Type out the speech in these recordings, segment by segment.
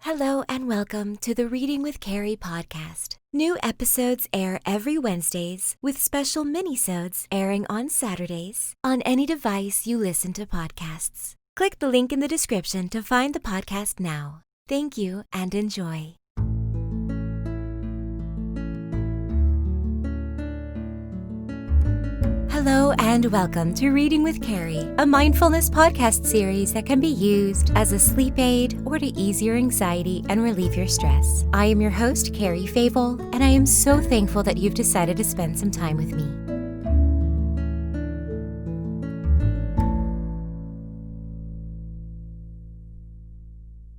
Hello and welcome to the Reading with Cari podcast. New episodes air every Wednesdays with special mini-sodes airing on Saturdays on any device you listen to podcasts. Click the link in the description to find the podcast now. Thank you and enjoy. Hello and welcome to Reading with Cari, a mindfulness podcast series that can be used as a sleep aid or to ease your anxiety and relieve your stress. I am your host, Cari Favole, and I am so thankful that you've decided to spend some time with me.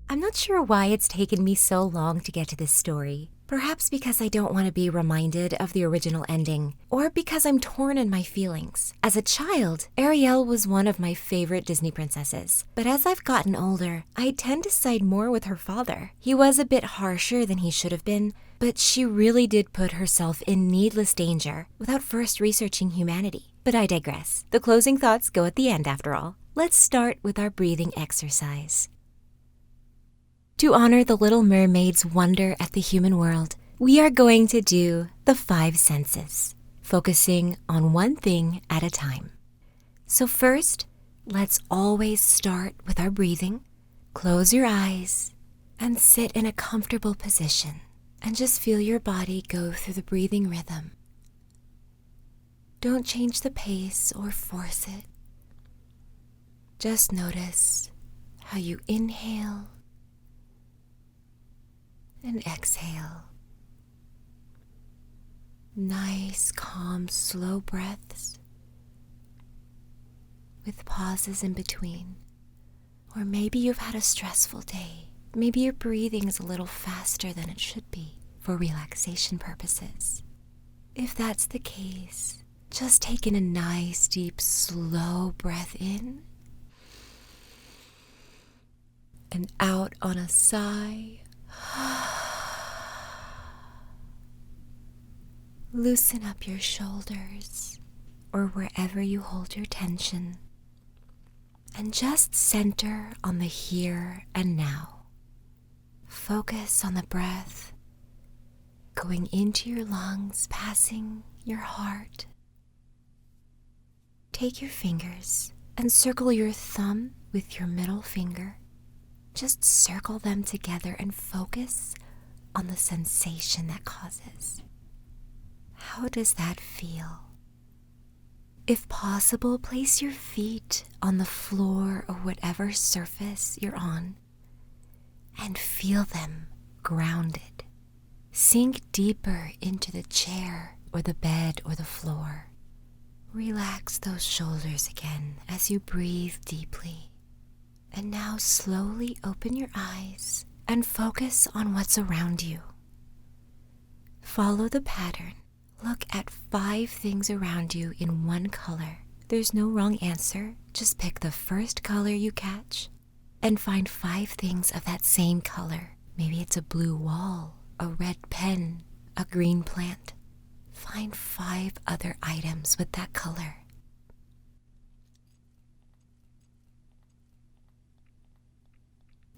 I'm not sure why it's taken me so long to get to this story. Perhaps because I don't want to be reminded of the original ending, or because I'm torn in my feelings. As a child, Ariel was one of my favorite Disney princesses, but as I've gotten older, I tend to side more with her father. He was a bit harsher than he should have been, but she really did put herself in needless danger without first researching humanity. But I digress. The closing thoughts go at the end after all. Let's start with our breathing exercise. To honor the Little Mermaid's wonder at the human world, we are going to do the 5 senses, focusing on one thing at a time. So first, let's always start with our breathing. Close your eyes and sit in a comfortable position and just feel your body go through the breathing rhythm. Don't change the pace or force it. Just notice how you inhale and exhale. Nice, calm, slow breaths with pauses in between. Or maybe you've had a stressful day. Maybe your breathing is a little faster than it should be for relaxation purposes. If that's the case, just take in a nice, deep, slow breath in and out on a sigh. Loosen up your shoulders or wherever you hold your tension and just center on the here and now. Focus on the breath going into your lungs, passing your heart. Take your fingers and circle your thumb with your middle finger. Just circle them together and focus on the sensation that causes. How does that feel? If possible, place your feet on the floor or whatever surface you're on and feel them grounded. Sink deeper into the chair or the bed or the floor. Relax those shoulders again as you breathe deeply. And now slowly open your eyes and focus on what's around you. Follow the pattern. Look at 5 things around you in one color. There's no wrong answer. Just pick the first color you catch and find 5 things of that same color. Maybe it's a blue wall, a red pen, a green plant. Find 5 other items with that color.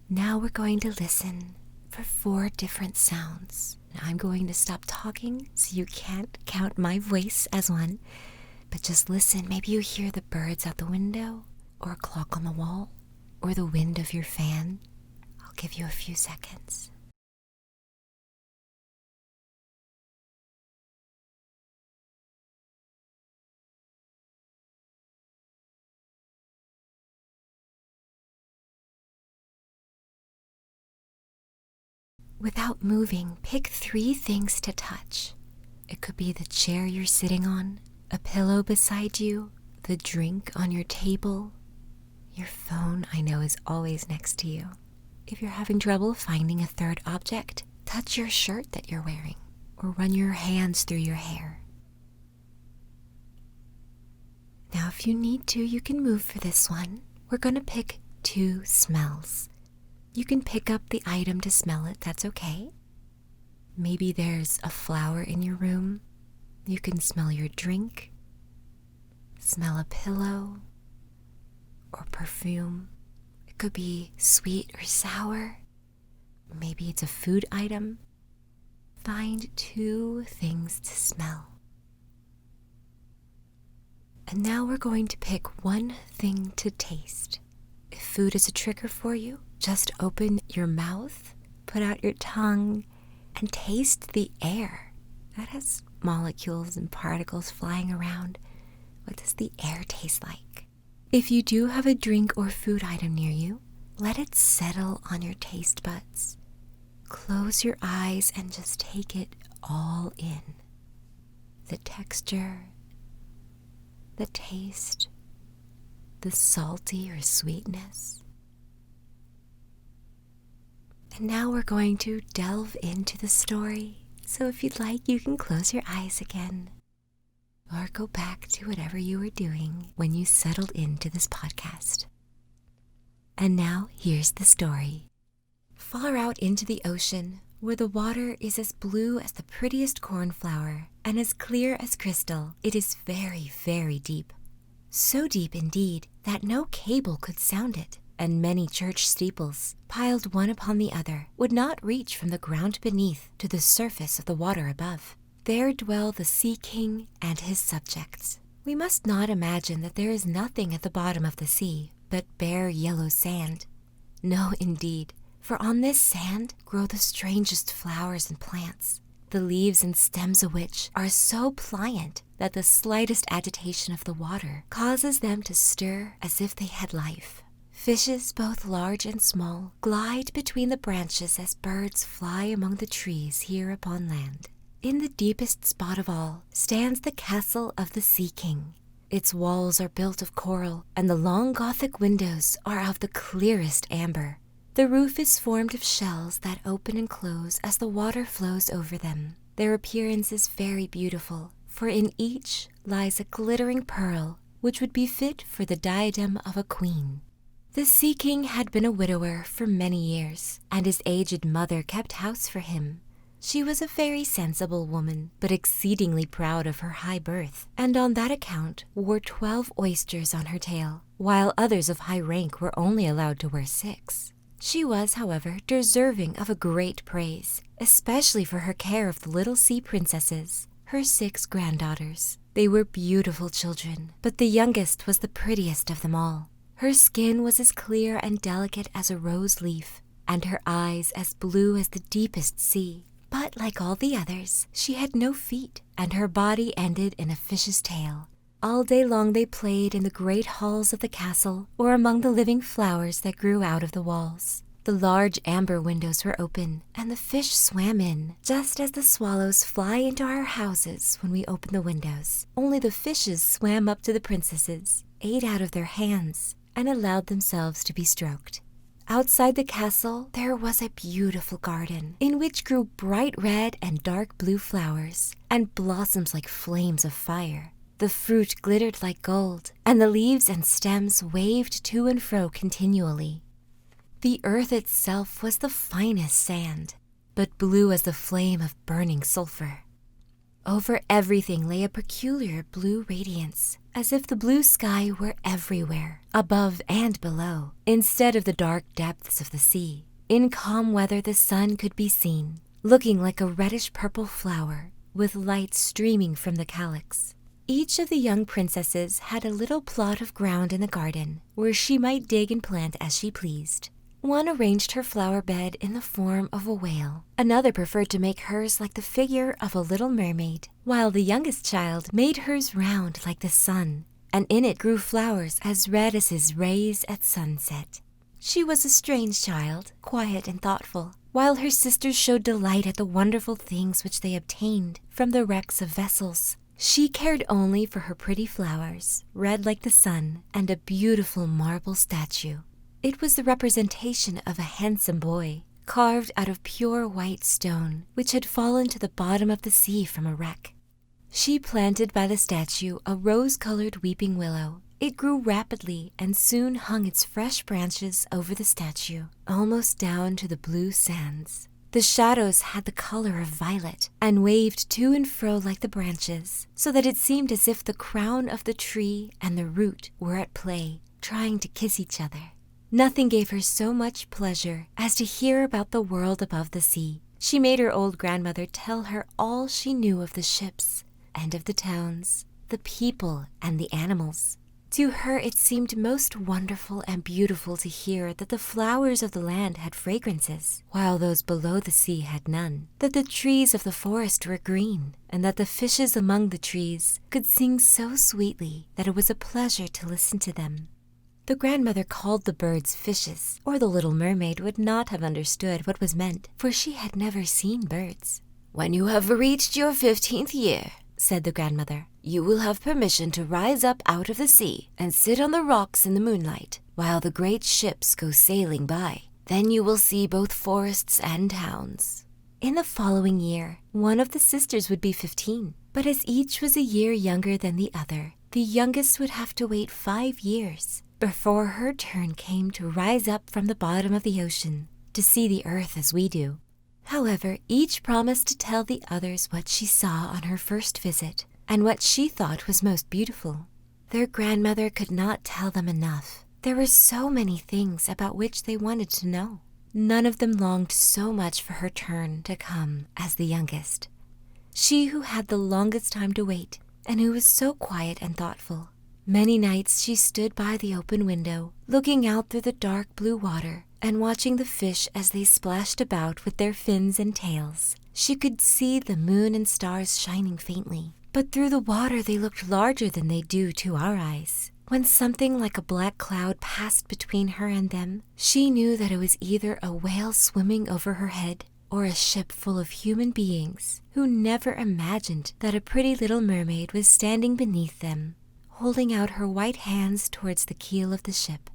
Now we're going to listen for 4 different sounds. Now I'm going to stop talking so you can't count my voice as one, but just listen. Maybe you hear the birds out the window, or a clock on the wall, or the wind of your fan. I'll give you a few seconds. Without moving, pick 3 things to touch. It could be the chair you're sitting on, a pillow beside you, the drink on your table. Your phone, I know, is always next to you. If you're having trouble finding a third object, touch your shirt that you're wearing, or run your hands through your hair. Now, if you need to, you can move for this one. We're going to pick 2 smells. You can pick up the item to smell it, that's okay. Maybe there's a flower in your room. You can smell your drink, smell a pillow, or perfume. It could be sweet or sour. maybe it's a food item. Find 2 things to smell. And now we're going to pick 1 thing to taste. If food is a trigger for you, just open your mouth, put out your tongue, and taste the air. That has molecules and particles flying around. What does the air taste like? If you do have a drink or food item near you, let it settle on your taste buds. Close your eyes and just take it all in. The texture, the taste, the salty or sweetness. And now we're going to delve into the story. So if you'd like, you can close your eyes again or go back to whatever you were doing when you settled into this podcast. And now here's the story. Far out into the ocean, where the water is as blue as the prettiest cornflower and as clear as crystal, it is very, very deep. So deep indeed that no cable could sound it, and many church steeples, piled one upon the other, would not reach from the ground beneath to the surface of the water above. There dwell the Sea King and his subjects. We must not imagine that there is nothing at the bottom of the sea but bare yellow sand. No, indeed, for on this sand grow the strangest flowers and plants, the leaves and stems of which are so pliant that the slightest agitation of the water causes them to stir as if they had life. Fishes, both large and small, glide between the branches as birds fly among the trees here upon land. In the deepest spot of all stands the castle of the Sea King. Its walls are built of coral, and the long Gothic windows are of the clearest amber. The roof is formed of shells that open and close as the water flows over them. Their appearance is very beautiful, for in each lies a glittering pearl, which would be fit for the diadem of a queen. The Sea King had been a widower for many years, and his aged mother kept house for him. She was a very sensible woman, but exceedingly proud of her high birth, and on that account wore 12 oysters on her tail, while others of high rank were only allowed to wear 6. She was, however, deserving of a great praise, especially for her care of the little sea princesses, her 6 granddaughters. They were beautiful children, but the youngest was the prettiest of them all. Her skin was as clear and delicate as a rose leaf, and her eyes as blue as the deepest sea. But like all the others, she had no feet, and her body ended in a fish's tail. All day long they played in the great halls of the castle or among the living flowers that grew out of the walls. The large amber windows were open, and the fish swam in, just as the swallows fly into our houses when we open the windows. Only the fishes swam up to the princesses, ate out of their hands, and allowed themselves to be stroked. Outside the castle, there was a beautiful garden, in which grew bright red and dark blue flowers, and blossoms like flames of fire. The fruit glittered like gold, and the leaves and stems waved to and fro continually. The earth itself was the finest sand, but blue as the flame of burning sulfur. Over everything lay a peculiar blue radiance, as if the blue sky were everywhere, above and below, instead of the dark depths of the sea. In calm weather the sun could be seen, looking like a reddish-purple flower, with light streaming from the calyx. Each of the young princesses had a little plot of ground in the garden, where she might dig and plant as she pleased. One arranged her flower bed in the form of a whale. Another preferred to make hers like the figure of a little mermaid, while the youngest child made hers round like the sun, and in it grew flowers as red as his rays at sunset. She was a strange child, quiet and thoughtful, while her sisters showed delight at the wonderful things which they obtained from the wrecks of vessels. She cared only for her pretty flowers, red like the sun, and a beautiful marble statue. It was the representation of a handsome boy, carved out of pure white stone, which had fallen to the bottom of the sea from a wreck. She planted by the statue a rose-colored weeping willow. It grew rapidly and soon hung its fresh branches over the statue, almost down to the blue sands. The shadows had the color of violet and waved to and fro like the branches, so that it seemed as if the crown of the tree and the root were at play, trying to kiss each other. Nothing gave her so much pleasure as to hear about the world above the sea. She made her old grandmother tell her all she knew of the ships and of the towns, the people and the animals. To her it seemed most wonderful and beautiful to hear that the flowers of the land had fragrances, while those below the sea had none, that the trees of the forest were green, and that the fishes among the trees could sing so sweetly that it was a pleasure to listen to them. The grandmother called the birds fishes, or the Little Mermaid would not have understood what was meant, for she had never seen birds. "When you have reached your 15th year," said the grandmother, "you will have permission to rise up out of the sea and sit on the rocks in the moonlight while the great ships go sailing by. Then you will see both forests and towns." In the following year, one of the sisters would be 15, but as each was a year younger than the other, the youngest would have to wait 5 years before her turn came to rise up from the bottom of the ocean to see the earth as we do. However, each promised to tell the others what she saw on her first visit and what she thought was most beautiful. Their grandmother could not tell them enough. There were so many things about which they wanted to know. None of them longed so much for her turn to come as the youngest. She who had the longest time to wait and who was so quiet and thoughtful. Many nights she stood by the open window, looking out through the dark blue water and watching the fish as they splashed about with their fins and tails. She could see the moon and stars shining faintly, but through the water they looked larger than they do to our eyes. When something like a black cloud passed between her and them, she knew that it was either a whale swimming over her head or a ship full of human beings who never imagined that a pretty little mermaid was standing beneath them, holding out her white hands towards the keel of the ship.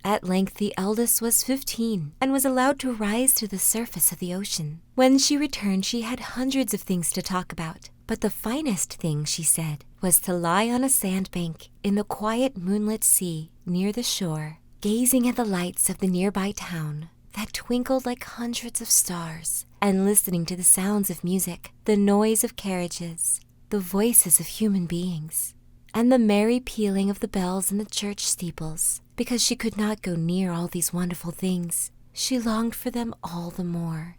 At length the eldest was 15 and was allowed to rise to the surface of the ocean. When she returned, she had hundreds of things to talk about, but the finest thing, she said, was to lie on a sandbank in the quiet moonlit sea near the shore, gazing at the lights of the nearby town that twinkled like hundreds of stars, and listening to the sounds of music, the noise of carriages, the voices of human beings, and the merry pealing of the bells in the church steeples. Because she could not go near all these wonderful things, she longed for them all the more.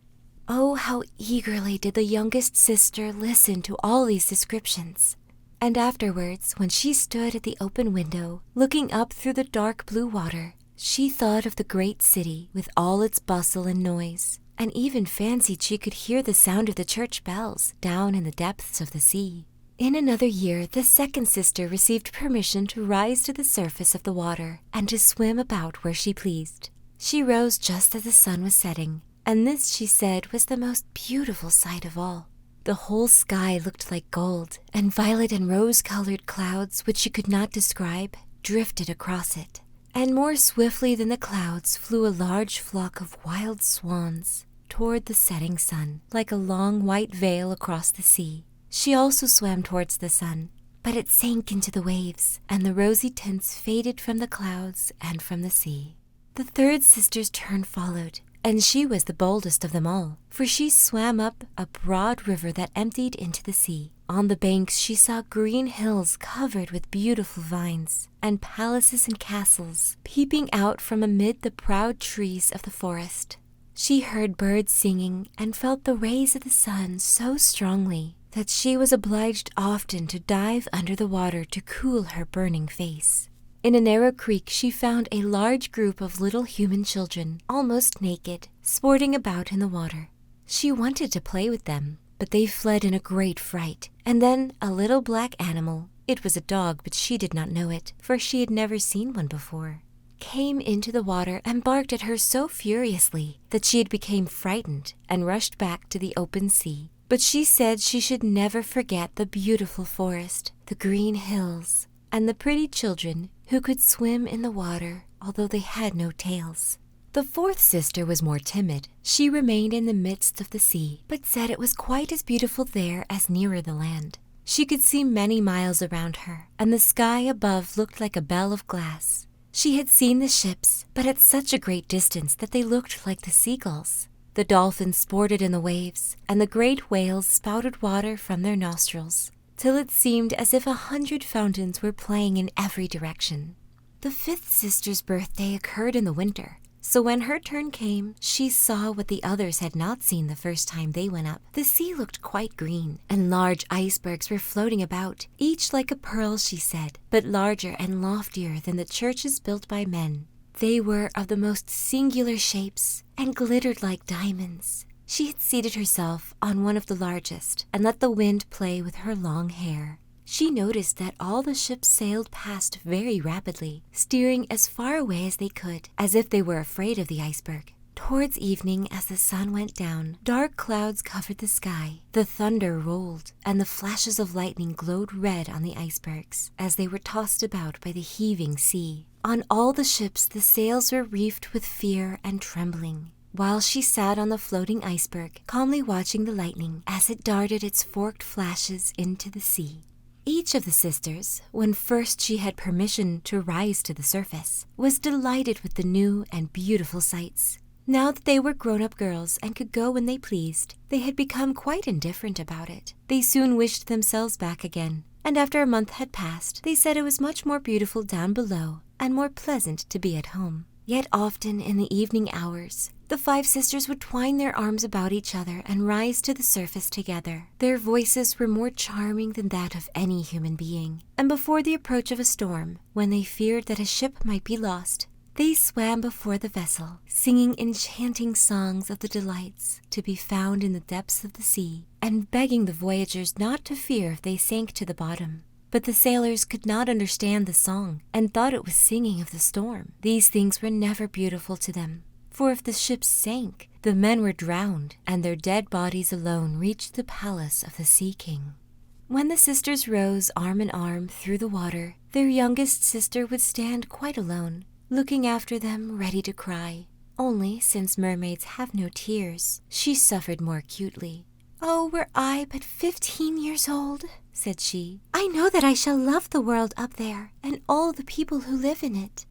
Oh, how eagerly did the youngest sister listen to all these descriptions. And afterwards, when she stood at the open window, looking up through the dark blue water, she thought of the great city with all its bustle and noise, and even fancied she could hear the sound of the church bells down in the depths of the sea. In another year, the second sister received permission to rise to the surface of the water and to swim about where she pleased. She rose just as the sun was setting, and this, she said, was the most beautiful sight of all. The whole sky looked like gold, and violet and rose-colored clouds, which she could not describe, drifted across it. And more swiftly than the clouds flew a large flock of wild swans toward the setting sun, like a long white veil across the sea. She also swam towards the sun, but it sank into the waves, and the rosy tints faded from the clouds and from the sea. The third sister's turn followed, and she was the boldest of them all, for she swam up a broad river that emptied into the sea. On the banks she saw green hills covered with beautiful vines, and palaces and castles peeping out from amid the proud trees of the forest. She heard birds singing and felt the rays of the sun so strongly that she was obliged often to dive under the water to cool her burning face. In a narrow creek she found a large group of little human children, almost naked, sporting about in the water. She wanted to play with them, but they fled in a great fright, and then a little black animal, it was a dog but she did not know it, for she had never seen one before, came into the water and barked at her so furiously that she had become frightened and rushed back to the open sea. But she said she should never forget the beautiful forest, the green hills, and the pretty children who could swim in the water, although they had no tails. The fourth sister was more timid. She remained in the midst of the sea, but said it was quite as beautiful there as nearer the land. She could see many miles around her, and the sky above looked like a bell of glass. She had seen the ships, but at such a great distance that they looked like the seagulls. The dolphins sported in the waves, and the great whales spouted water from their nostrils, till it seemed as if 100 fountains were playing in every direction. The fifth sister's birthday occurred in the winter, so when her turn came, she saw what the others had not seen the first time they went up. The sea looked quite green, and large icebergs were floating about, each like a pearl, she said, but larger and loftier than the churches built by men. They were of the most singular shapes and glittered like diamonds. She had seated herself on one of the largest and let the wind play with her long hair. She noticed that all the ships sailed past very rapidly, steering as far away as they could, as if they were afraid of the iceberg. Towards evening, as the sun went down, dark clouds covered the sky. The thunder rolled, and the flashes of lightning glowed red on the icebergs as they were tossed about by the heaving sea. On all the ships the sails were reefed with fear and trembling, while she sat on the floating iceberg, calmly watching the lightning as it darted its forked flashes into the sea. Each of the sisters, when first she had permission to rise to the surface, was delighted with the new and beautiful sights. Now that they were grown-up girls and could go when they pleased, they had become quite indifferent about it. They soon wished themselves back again, and after a month had passed, they said it was much more beautiful down below and more pleasant to be at home. Yet often in the evening hours, the 5 sisters would twine their arms about each other and rise to the surface together. Their voices were more charming than that of any human being, and before the approach of a storm, when they feared that a ship might be lost, they swam before the vessel, singing enchanting songs of the delights to be found in the depths of the sea, and begging the voyagers not to fear if they sank to the bottom. But the sailors could not understand the song, and thought it was singing of the storm. These things were never beautiful to them, for if the ship sank, the men were drowned, and their dead bodies alone reached the palace of the Sea King. When the sisters rose arm in arm through the water, their youngest sister would stand quite alone, looking after them, ready to cry. Only, since mermaids have no tears, she suffered more acutely. "Oh, were I but 15 years old," said she, "I know that I shall love the world up there, and all the people who live in it."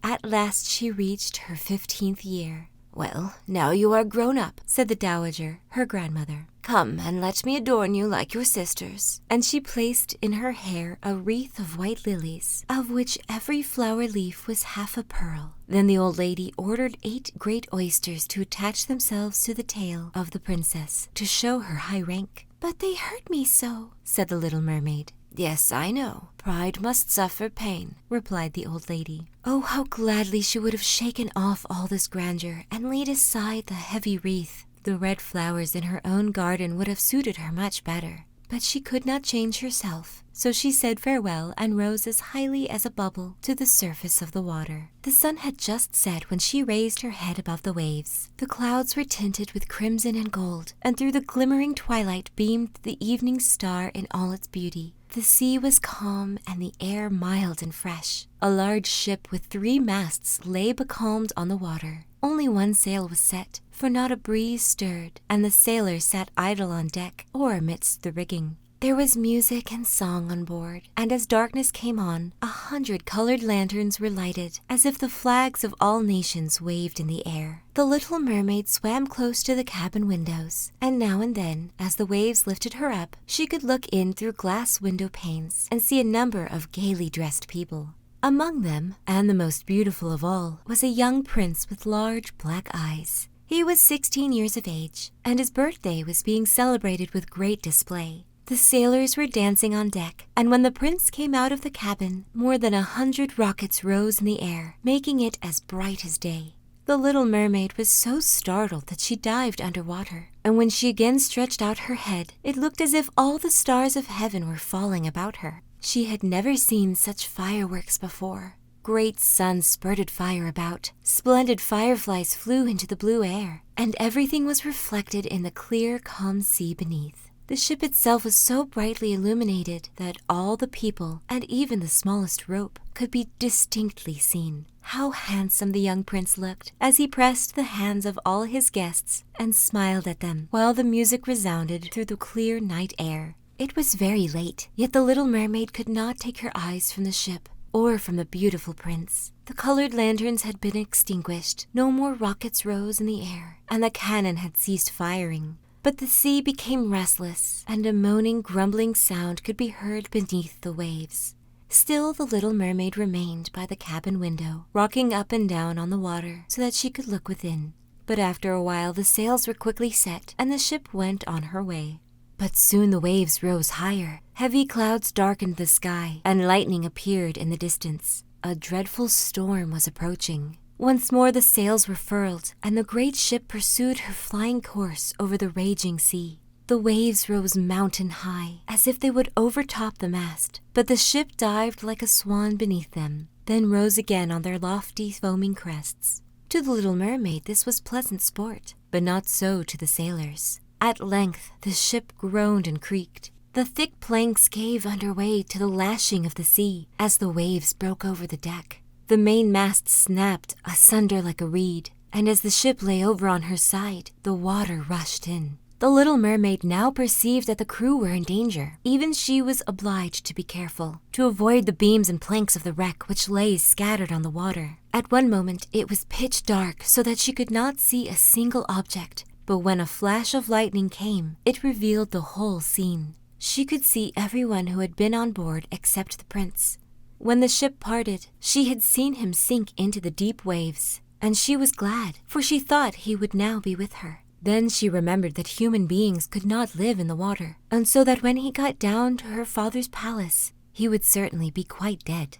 At last she reached her 15th year. "Well, now you are grown up," said the dowager, her grandmother. "Come and let me adorn you like your sisters." And she placed in her hair a wreath of white lilies, of which every flower leaf was half a pearl. Then the old lady ordered 8 great oysters to attach themselves to the tail of the princess, to show her high rank. "But they hurt me so," said the little mermaid. "Yes, I know. Pride must suffer pain," replied the old lady. Oh, how gladly she would have shaken off all this grandeur and laid aside the heavy wreath. The red flowers in her own garden would have suited her much better. But she could not change herself, so she said farewell and rose as highly as a bubble to the surface of the water. The sun had just set when she raised her head above the waves. The clouds were tinted with crimson and gold, and through the glimmering twilight beamed the evening star in all its beauty. The sea was calm and the air mild and fresh. A large ship with 3 masts lay becalmed on the water. Only one sail was set, for not a breeze stirred, and the sailors sat idle on deck or amidst the rigging. There was music and song on board, and as darkness came on, 100 colored lanterns were lighted, as if the flags of all nations waved in the air. The little mermaid swam close to the cabin windows, and now and then, as the waves lifted her up, she could look in through glass window panes and see a number of gaily dressed people. Among them, and the most beautiful of all, was a young prince with large black eyes. He was 16 years of age, and his birthday was being celebrated with great display. The sailors were dancing on deck, and when the prince came out of the cabin, more than 100 rockets rose in the air, making it as bright as day. The little mermaid was so startled that she dived underwater, and when she again stretched out her head, it looked as if all the stars of heaven were falling about her. She had never seen such fireworks before. Great suns spurted fire about, splendid fireflies flew into the blue air, and everything was reflected in the clear, calm sea beneath. The ship itself was so brightly illuminated that all the people, and even the smallest rope, could be distinctly seen. How handsome the young prince looked as he pressed the hands of all his guests and smiled at them, while the music resounded through the clear night air. It was very late, yet the little mermaid could not take her eyes from the ship or from the beautiful prince. The colored lanterns had been extinguished, no more rockets rose in the air, and the cannon had ceased firing. But the sea became restless, and a moaning, grumbling sound could be heard beneath the waves. Still, the little mermaid remained by the cabin window, rocking up and down on the water so that she could look within. But after a while the sails were quickly set and the ship went on her way. But soon the waves rose higher, heavy clouds darkened the sky, and lightning appeared in the distance. A dreadful storm was approaching. Once more the sails were furled, and the great ship pursued her flying course over the raging sea. The waves rose mountain high, as if they would overtop the mast, but the ship dived like a swan beneath them, then rose again on their lofty foaming crests. To the little mermaid this was pleasant sport, but not so to the sailors. At length the ship groaned and creaked. The thick planks gave under way to the lashing of the sea as the waves broke over the deck. The mainmast snapped asunder like a reed, and as the ship lay over on her side, the water rushed in. The little mermaid now perceived that the crew were in danger. Even she was obliged to be careful, to avoid the beams and planks of the wreck which lay scattered on the water. At one moment it was pitch dark so that she could not see a single object, but when a flash of lightning came, it revealed the whole scene. She could see everyone who had been on board except the prince. When the ship parted, she had seen him sink into the deep waves, and she was glad, for she thought he would now be with her. Then she remembered that human beings could not live in the water, and so that when he got down to her father's palace, he would certainly be quite dead.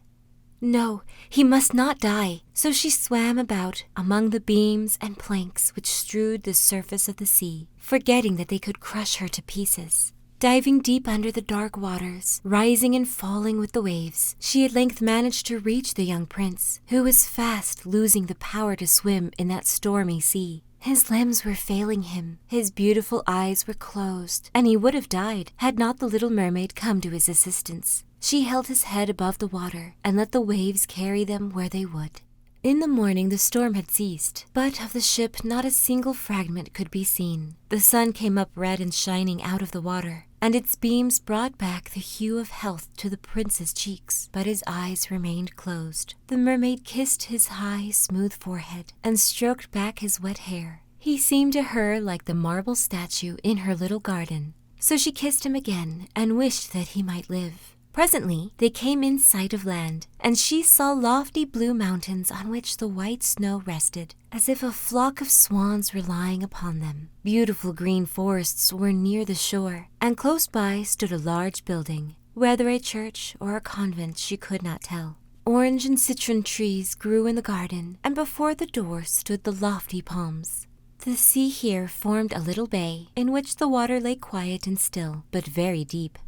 No, he must not die, so she swam about among the beams and planks which strewed the surface of the sea, forgetting that they could crush her to pieces. Diving deep under the dark waters, rising and falling with the waves, she at length managed to reach the young prince, who was fast losing the power to swim in that stormy sea. His limbs were failing him, his beautiful eyes were closed, and he would have died had not the little mermaid come to his assistance. She held his head above the water and let the waves carry them where they would. In the morning the storm had ceased, but of the ship not a single fragment could be seen. The sun came up red and shining out of the water, and its beams brought back the hue of health to the prince's cheeks, but his eyes remained closed. The mermaid kissed his high, smooth forehead and stroked back his wet hair. He seemed to her like the marble statue in her little garden, so she kissed him again and wished that he might live. Presently they came in sight of land, and she saw lofty blue mountains on which the white snow rested, as if a flock of swans were lying upon them. Beautiful green forests were near the shore, and close by stood a large building, whether a church or a convent she could not tell. Orange and citron trees grew in the garden, and before the door stood the lofty palms. The sea here formed a little bay, in which the water lay quiet and still, but very deep.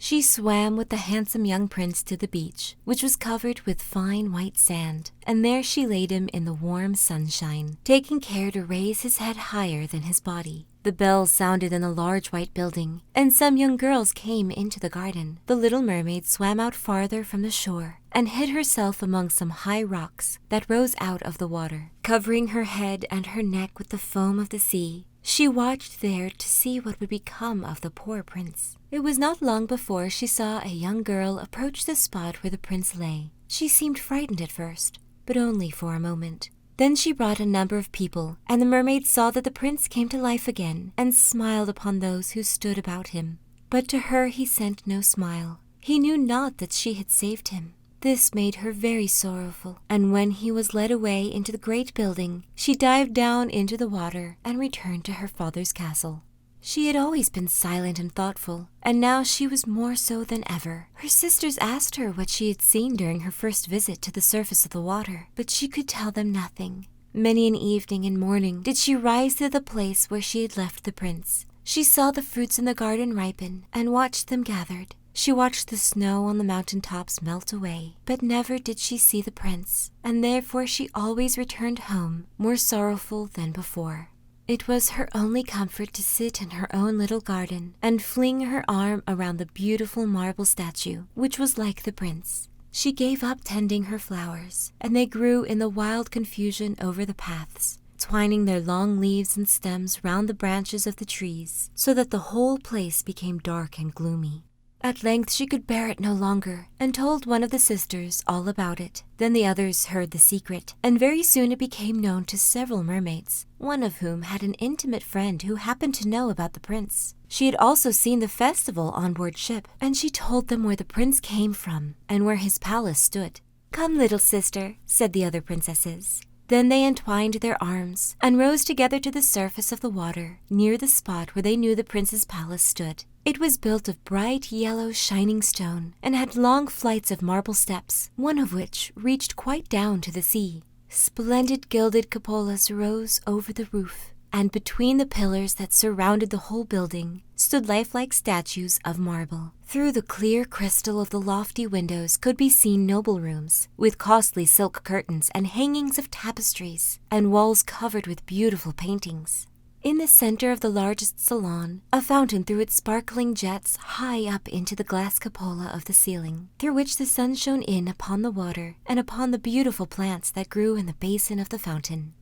She swam with the handsome young prince to the beach, which was covered with fine white sand, and there she laid him in the warm sunshine, taking care to raise his head higher than his body. The bells sounded in the large white building, and some young girls came into the garden. The little mermaid swam out farther from the shore, and hid herself among some high rocks that rose out of the water. Covering her head and her neck with the foam of the sea, she watched there to see what would become of the poor prince. It was not long before she saw a young girl approach the spot where the prince lay. She seemed frightened at first, but only for a moment. Then she brought a number of people, and the mermaid saw that the prince came to life again and smiled upon those who stood about him. But to her he sent no smile. He knew not that she had saved him. This made her very sorrowful, and when he was led away into the great building, she dived down into the water and returned to her father's castle. She had always been silent and thoughtful, and now she was more so than ever. Her sisters asked her what she had seen during her first visit to the surface of the water, but she could tell them nothing. Many an evening and morning did she rise to the place where she had left the prince. She saw the fruits in the garden ripen and watched them gathered. She watched the snow on the mountain tops melt away, but never did she see the prince, and therefore she always returned home more sorrowful than before. It was her only comfort to sit in her own little garden and fling her arm around the beautiful marble statue, which was like the prince. She gave up tending her flowers, and they grew in the wild confusion over the paths, twining their long leaves and stems round the branches of the trees, so that the whole place became dark and gloomy. At length she could bear it no longer, and told one of the sisters all about it. Then the others heard the secret, and very soon it became known to several mermaids, one of whom had an intimate friend who happened to know about the prince. She had also seen the festival on board ship, and she told them where the prince came from and where his palace stood. "Come, little sister," said the other princesses. Then they entwined their arms and rose together to the surface of the water near the spot where they knew the prince's palace stood. It was built of bright yellow shining stone and had long flights of marble steps, one of which reached quite down to the sea. Splendid gilded cupolas rose over the roof, and between the pillars that surrounded the whole building stood lifelike statues of marble. Through the clear crystal of the lofty windows could be seen noble rooms, with costly silk curtains and hangings of tapestries, and walls covered with beautiful paintings. In the center of the largest salon, a fountain threw its sparkling jets high up into the glass cupola of the ceiling, through which the sun shone in upon the water and upon the beautiful plants that grew in the basin of the fountain.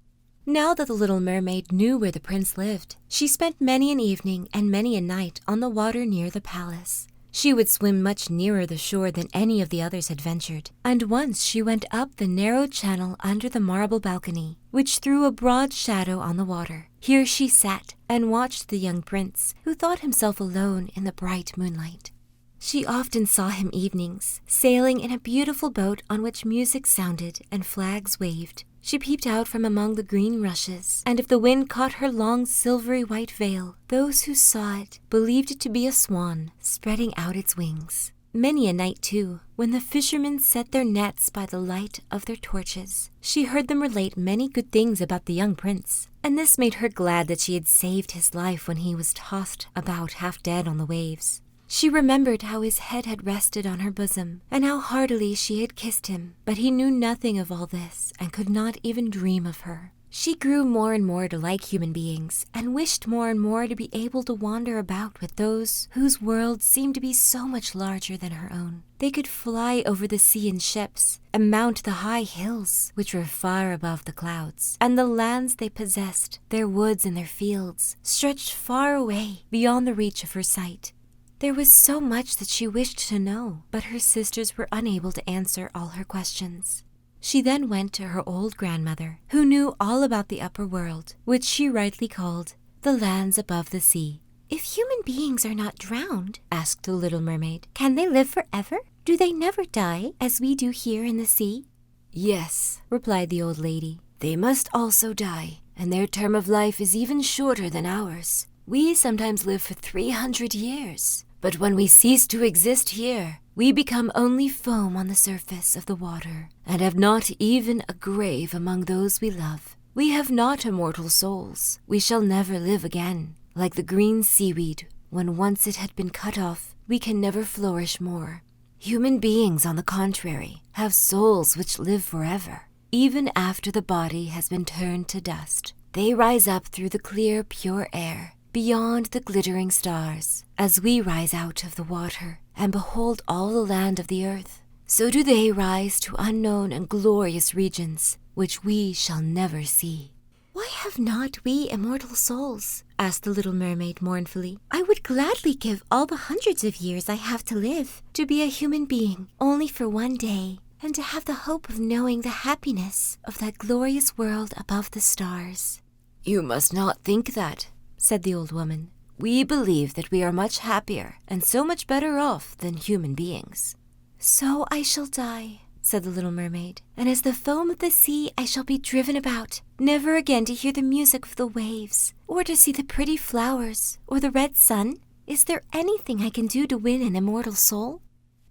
Now that the little mermaid knew where the prince lived, she spent many an evening and many a night on the water near the palace. She would swim much nearer the shore than any of the others had ventured, and once she went up the narrow channel under the marble balcony, which threw a broad shadow on the water. Here she sat and watched the young prince, who thought himself alone in the bright moonlight. She often saw him evenings, sailing in a beautiful boat on which music sounded and flags waved. She peeped out from among the green rushes, and if the wind caught her long silvery white veil, those who saw it believed it to be a swan spreading out its wings. Many a night, too, when the fishermen set their nets by the light of their torches, she heard them relate many good things about the young prince, and this made her glad that she had saved his life when he was tossed about half dead on the waves. She remembered how his head had rested on her bosom, and how heartily she had kissed him, but he knew nothing of all this, and could not even dream of her. She grew more and more to like human beings, and wished more and more to be able to wander about with those whose worlds seemed to be so much larger than her own. They could fly over the sea in ships, and mount the high hills, which were far above the clouds, and the lands they possessed, their woods and their fields, stretched far away beyond the reach of her sight. There was so much that she wished to know, but her sisters were unable to answer all her questions. She then went to her old grandmother, who knew all about the upper world, which she rightly called the lands above the sea. "If human beings are not drowned," asked the little mermaid, "can they live forever? Do they never die, as we do here in the sea?" "Yes," replied the old lady. "They must also die, and their term of life is even shorter than ours. We sometimes live for 300 years. But when we cease to exist here, we become only foam on the surface of the water, and have not even a grave among those we love. We have not immortal souls. We shall never live again. Like the green seaweed, when once it had been cut off, we can never flourish more. Human beings, on the contrary, have souls which live forever. Even after the body has been turned to dust, they rise up through the clear, pure air, beyond the glittering stars. As we rise out of the water and behold all the land of the earth, so do they rise to unknown and glorious regions, which we shall never see." "Why have not we immortal souls?" asked the little mermaid mournfully. "I would gladly give all the hundreds of years I have to live to be a human being, only for one day, and to have the hope of knowing the happiness of that glorious world above the stars." "You must not think that," said the old woman. "We believe that we are much happier and so much better off than human beings." "So I shall die," said the little mermaid, "and as the foam of the sea I shall be driven about, never again to hear the music of the waves, or to see the pretty flowers, or the red sun. Is there anything I can do to win an immortal soul?"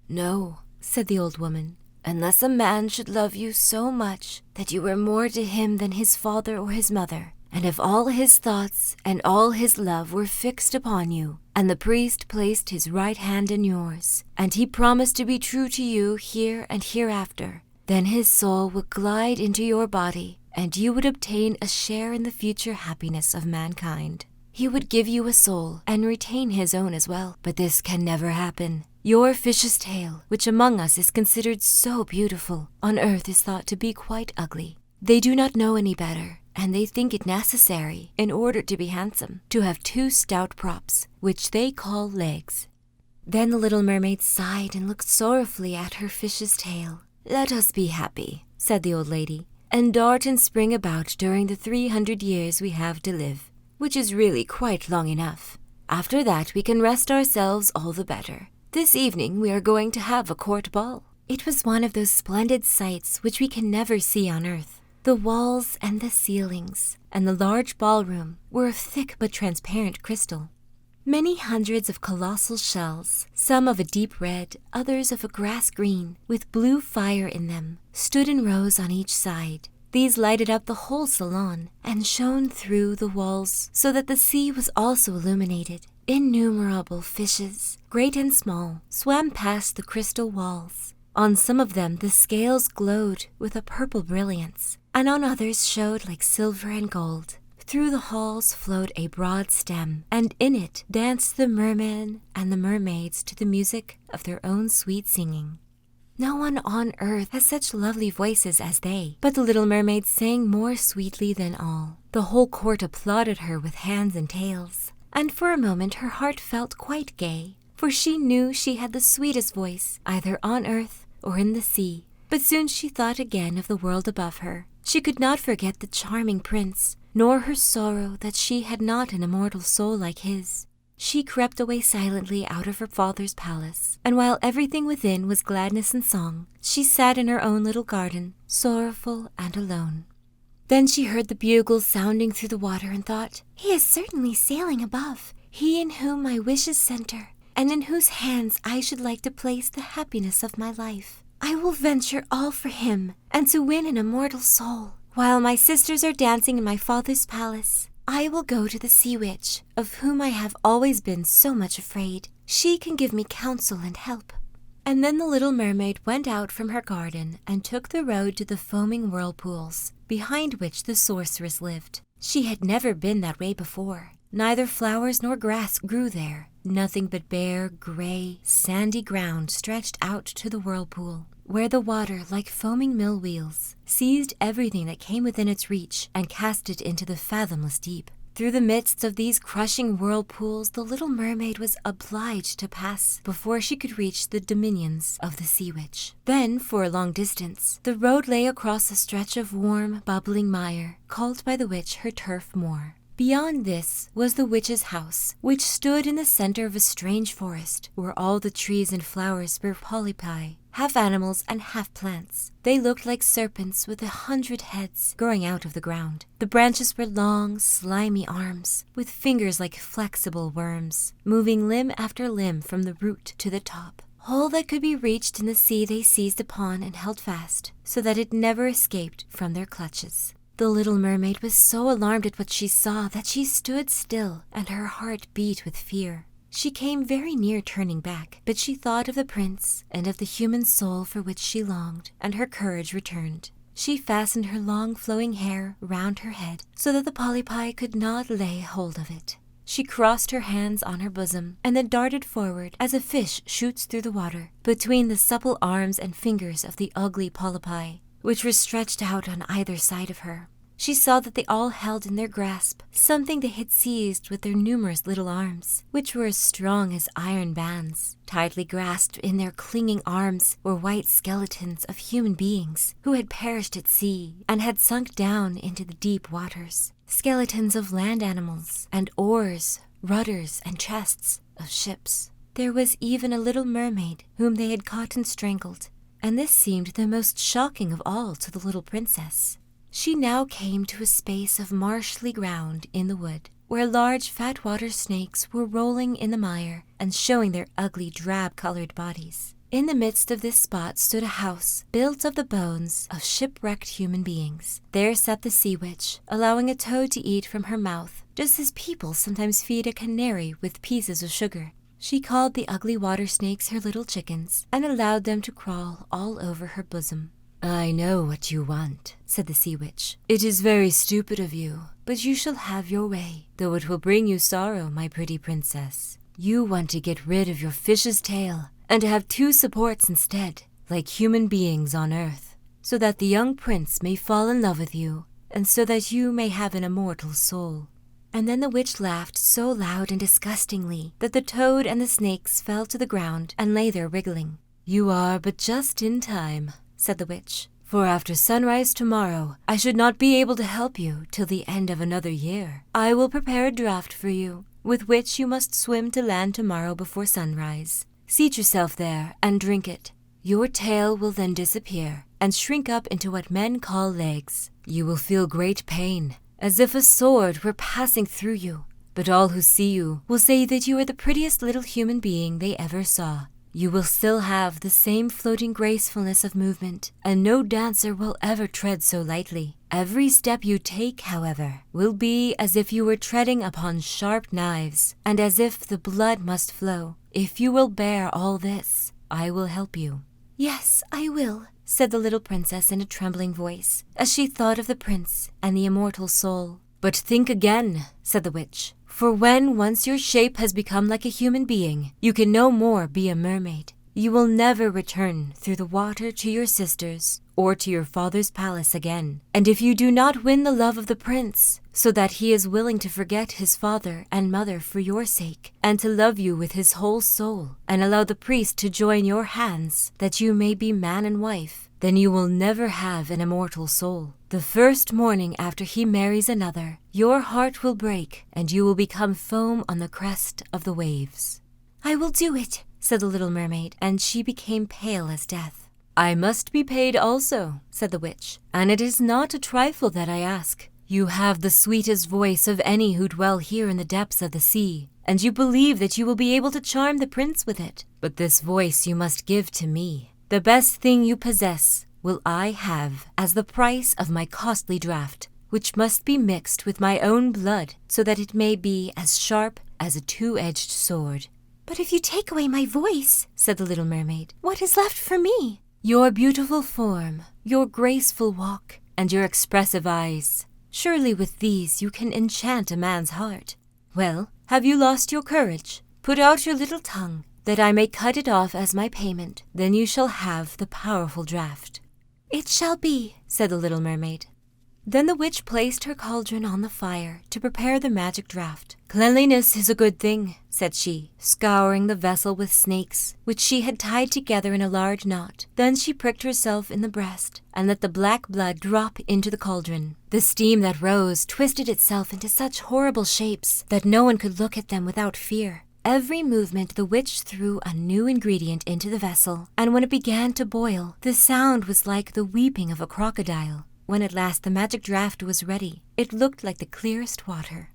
"No," said the old woman, "unless a man should love you so much that you were more to him than his father or his mother, and if all his thoughts and all his love were fixed upon you, and the priest placed his right hand in yours, and he promised to be true to you here and hereafter, then his soul would glide into your body, and you would obtain a share in the future happiness of mankind. He would give you a soul and retain his own as well, but this can never happen. Your fish's tail, which among us is considered so beautiful, on earth is thought to be quite ugly. They do not know any better, and they think it necessary, in order to be handsome, to have 2 stout props, which they call legs." Then the little mermaid sighed and looked sorrowfully at her fish's tail. "Let us be happy," said the old lady, "and dart and spring about during the 300 years we have to live, which is really quite long enough. After that we can rest ourselves all the better. This evening we are going to have a court ball." It was one of those splendid sights which we can never see on earth. The walls and the ceilings and the large ballroom were of thick but transparent crystal. Many hundreds of colossal shells, some of a deep red, others of a grass green, with blue fire in them, stood in rows on each side. These lighted up the whole salon and shone through the walls so that the sea was also illuminated. Innumerable fishes, great and small, swam past the crystal walls. On some of them the scales glowed with a purple brilliance, and on others showed like silver and gold. Through the halls flowed a broad stem, and in it danced the mermen and the mermaids to the music of their own sweet singing. No one on earth has such lovely voices as they, but the little mermaid sang more sweetly than all. The whole court applauded her with hands and tails, and for a moment her heart felt quite gay, for she knew she had the sweetest voice, either on earth or in the sea. But soon she thought again of the world above her. She could not forget the charming prince, nor her sorrow that she had not an immortal soul like his. She crept away silently out of her father's palace, and while everything within was gladness and song, she sat in her own little garden, sorrowful and alone. Then she heard the bugles sounding through the water and thought, "He is certainly sailing above, he in whom my wishes center, and in whose hands I should like to place the happiness of my life. I will venture all for him, and to win an immortal soul. While my sisters are dancing in my father's palace, I will go to the sea witch, of whom I have always been so much afraid. She can give me counsel and help." And then the little mermaid went out from her garden and took the road to the foaming whirlpools, behind which the sorceress lived. She had never been that way before. Neither flowers nor grass grew there. Nothing but bare, gray, sandy ground stretched out to the whirlpool, where the water, like foaming mill wheels, seized everything that came within its reach and cast it into the fathomless deep. Through the midst of these crushing whirlpools the little mermaid was obliged to pass before she could reach the dominions of the sea witch. Then, for a long distance, the road lay across a stretch of warm, bubbling mire, called by the witch her turf moor. Beyond this was the witch's house, which stood in the center of a strange forest, where all the trees and flowers were polypi, half animals and half plants. They looked like serpents with 100 heads growing out of the ground. The branches were long, slimy arms, with fingers like flexible worms, moving limb after limb from the root to the top. All that could be reached in the sea they seized upon and held fast, so that it never escaped from their clutches. The little mermaid was so alarmed at what she saw that she stood still, and her heart beat with fear. She came very near turning back, but she thought of the prince and of the human soul for which she longed, and her courage returned. She fastened her long flowing hair round her head so that the polypi could not lay hold of it. She crossed her hands on her bosom and then darted forward as a fish shoots through the water, between the supple arms and fingers of the ugly polypi, which were stretched out on either side of her. She saw that they all held in their grasp something they had seized with their numerous little arms, which were as strong as iron bands. Tightly grasped in their clinging arms were white skeletons of human beings who had perished at sea and had sunk down into the deep waters. Skeletons of land animals, and oars, rudders, and chests of ships. There was even a little mermaid whom they had caught and strangled, and this seemed the most shocking of all to the little princess. She now came to a space of marshy ground in the wood, where large fat water snakes were rolling in the mire and showing their ugly drab-colored bodies. In the midst of this spot stood a house built of the bones of shipwrecked human beings. There sat the sea witch, allowing a toad to eat from her mouth, just as people sometimes feed a canary with pieces of sugar. She called the ugly water snakes her little chickens and allowed them to crawl all over her bosom. "I know what you want," said the sea witch. "It is very stupid of you, but you shall have your way, though it will bring you sorrow, my pretty princess. You want to get rid of your fish's tail and to have 2 supports instead, like human beings on earth, so that the young prince may fall in love with you, and so that you may have an immortal soul. And then the witch laughed so loud and disgustingly that the toad and the snakes fell to the ground and lay there wriggling. "You are but just in time," said the witch, "for after sunrise tomorrow I should not be able to help you till the end of another year. I will prepare a draught for you, with which you must swim to land tomorrow before sunrise. Seat yourself there and drink it. Your tail will then disappear and shrink up into what men call legs. You will feel great pain, as if a sword were passing through you, but all who see you will say that you are the prettiest little human being they ever saw. You will still have the same floating gracefulness of movement, and no dancer will ever tread so lightly. Every step you take, however, will be as if you were treading upon sharp knives, and as if the blood must flow. If you will bear all this, I will help you." "Yes, I will," said the little princess in a trembling voice, as she thought of the prince and the immortal soul. "But think again," said the witch, "for when once your shape has become like a human being, you can no more be a mermaid. You will never return through the water to your sisters or to your father's palace again. And if you do not win the love of the prince, so that he is willing to forget his father and mother for your sake, and to love you with his whole soul, and allow the priest to join your hands, that you may be man and wife, then you will never have an immortal soul. The first morning after he marries another, your heart will break, and you will become foam on the crest of the waves." "I will do it," said the little mermaid, and she became pale as death. "I must be paid also," said the witch, "and it is not a trifle that I ask. You have the sweetest voice of any who dwell here in the depths of the sea, and you believe that you will be able to charm the prince with it. But this voice you must give to me. The best thing you possess will I have as the price of my costly draught, which must be mixed with my own blood, so that it may be as sharp as a two-edged sword." "But if you take away my voice," said the little mermaid, "what is left for me?" "Your beautiful form, your graceful walk, and your expressive eyes. Surely with these you can enchant a man's heart. Well, have you lost your courage? Put out your little tongue, that I may cut it off as my payment. Then you shall have the powerful draught." "It shall be," said the little mermaid. Then the witch placed her cauldron on the fire to prepare the magic draught. "Cleanliness is a good thing," said she, scouring the vessel with snakes, which she had tied together in a large knot. Then she pricked herself in the breast and let the black blood drop into the cauldron. The steam that rose twisted itself into such horrible shapes that no one could look at them without fear. Every movement the witch threw a new ingredient into the vessel, and when it began to boil, the sound was like the weeping of a crocodile. When at last the magic draught was ready, it looked like the clearest water.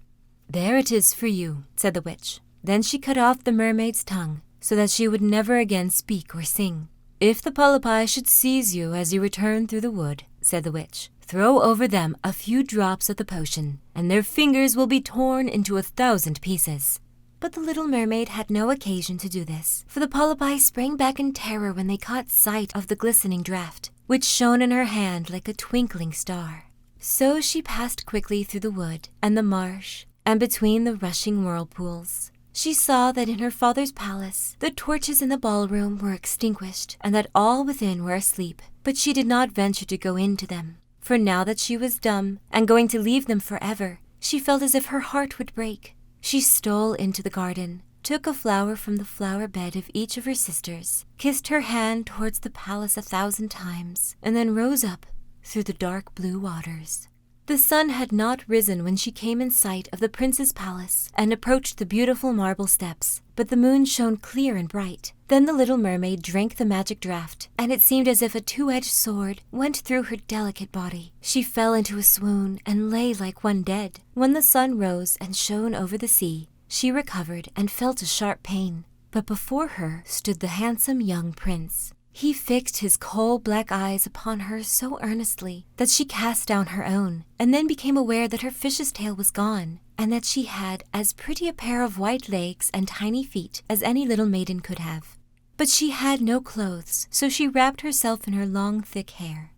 "There it is for you," said the witch. Then she cut off the mermaid's tongue, so that she would never again speak or sing. "If the polypi should seize you as you return through the wood," said the witch, "throw over them a few drops of the potion, and their fingers will be torn into 1,000 pieces." But the little mermaid had no occasion to do this, for the polypi sprang back in terror when they caught sight of the glistening draught, which shone in her hand like a twinkling star. So she passed quickly through the wood and the marsh and between the rushing whirlpools. She saw that in her father's palace the torches in the ballroom were extinguished and that all within were asleep, but she did not venture to go into them, for now that she was dumb and going to leave them forever, she felt as if her heart would break. She stole into the garden, took a flower from the flower bed of each of her sisters, kissed her hand towards the palace 1,000 times, and then rose up through the dark blue waters. The sun had not risen when she came in sight of the prince's palace and approached the beautiful marble steps, but the moon shone clear and bright. Then the little mermaid drank the magic draught, and it seemed as if a two-edged sword went through her delicate body. She fell into a swoon and lay like one dead. When the sun rose and shone over the sea, she recovered and felt a sharp pain. But before her stood the handsome young prince. He fixed his coal-black eyes upon her so earnestly that she cast down her own, and then became aware that her fish's tail was gone, and that she had as pretty a pair of white legs and tiny feet as any little maiden could have. But she had no clothes, so she wrapped herself in her long, thick hair.